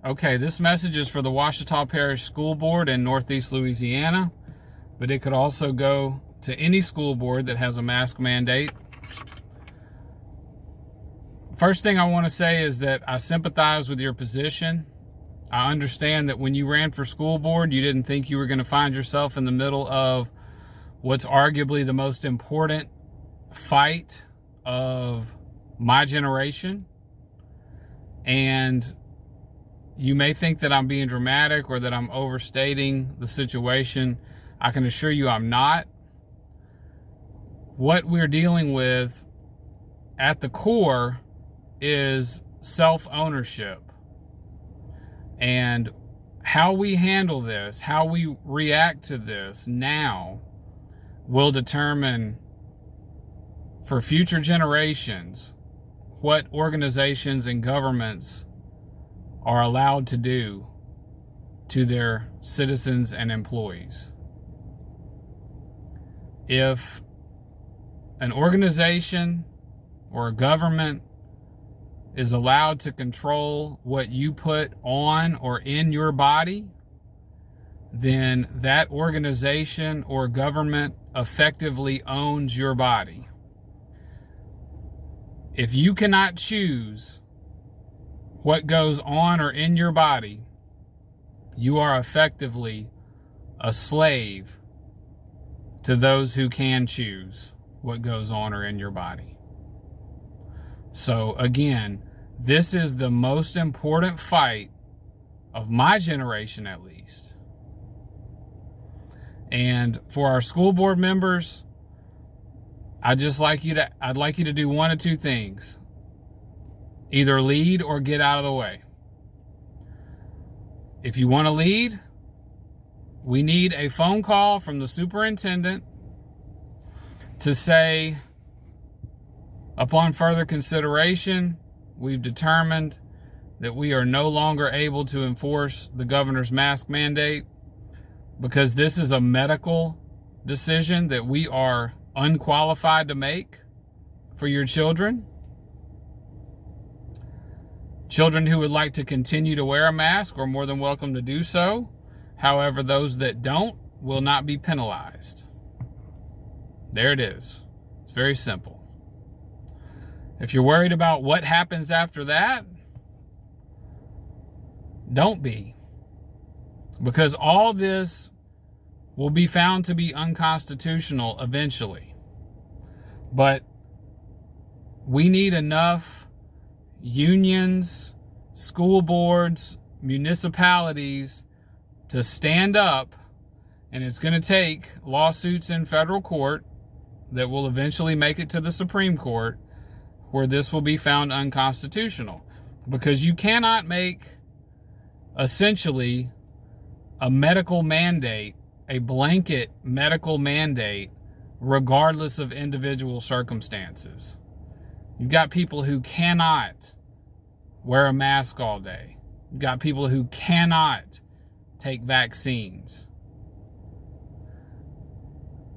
Okay, this message is for the Ouachita Parish School Board in Northeast Louisiana, but it could also go to any school board that has a mask mandate. First thing I want to say is that I sympathize with your position. I understand that when you ran for school board, you didn't think you were going to find yourself in the middle of what's arguably the most important fight of my generation. And you may think that I'm being dramatic or that I'm overstating the situation. I can assure you I'm not. What we're dealing with at the core is self-ownership. And how we handle this, how we react to this now will determine for future generations what organizations and governments are allowed to do to their citizens and employees. If an organization or a government is allowed to control what you put on or in your body, then that organization or government effectively owns your body. If you cannot choose what goes on or in your body, you are effectively a slave to those who can choose what goes on or in your body. So again, this is the most important fight of my generation, at least. And for our school board members, I'd like you to do one of two things. Either lead or get out of the way. If you want to lead, we need a phone call from the superintendent to say, upon further consideration, we've determined that we are no longer able to enforce the governor's mask mandate because this is a medical decision that we are unqualified to make for your children. Children who would like to continue to wear a mask are more than welcome to do so. However, those that don't will not be penalized. There it is. It's very simple. If you're worried about what happens after that, don't be. Because all this will be found to be unconstitutional eventually. But we need enough unions, school boards, municipalities to stand up, and it's going to take lawsuits in federal court that will eventually make it to the Supreme Court, where this will be found unconstitutional. Because you cannot make essentially a medical mandate, a blanket medical mandate, regardless of individual circumstances. You've got people who cannot wear a mask all day. You've got people who cannot take vaccines.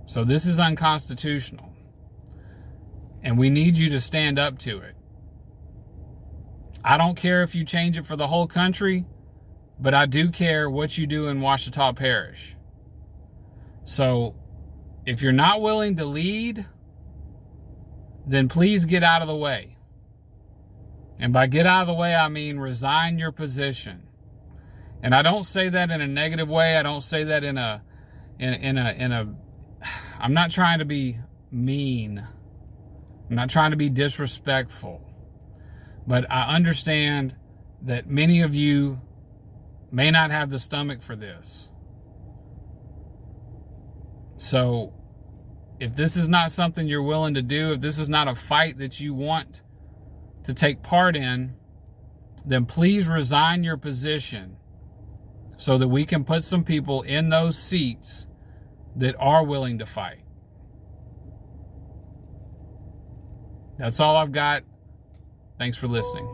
So this is unconstitutional. And we need you to stand up to it. I don't care if you change it for the whole country, but I do care what you do in Ouachita Parish. So if you're not willing to lead, then please get out of the way. And by get out of the way, I mean resign your position. And I don't say that in a negative way. I don't say that in a I'm not trying to be mean. I'm not trying to be disrespectful. But I understand that many of you may not have the stomach for this. So if this is not something you're willing to do, if this is not a fight that you want to take part in, then please resign your position so that we can put some people in those seats that are willing to fight. That's all I've got. Thanks for listening.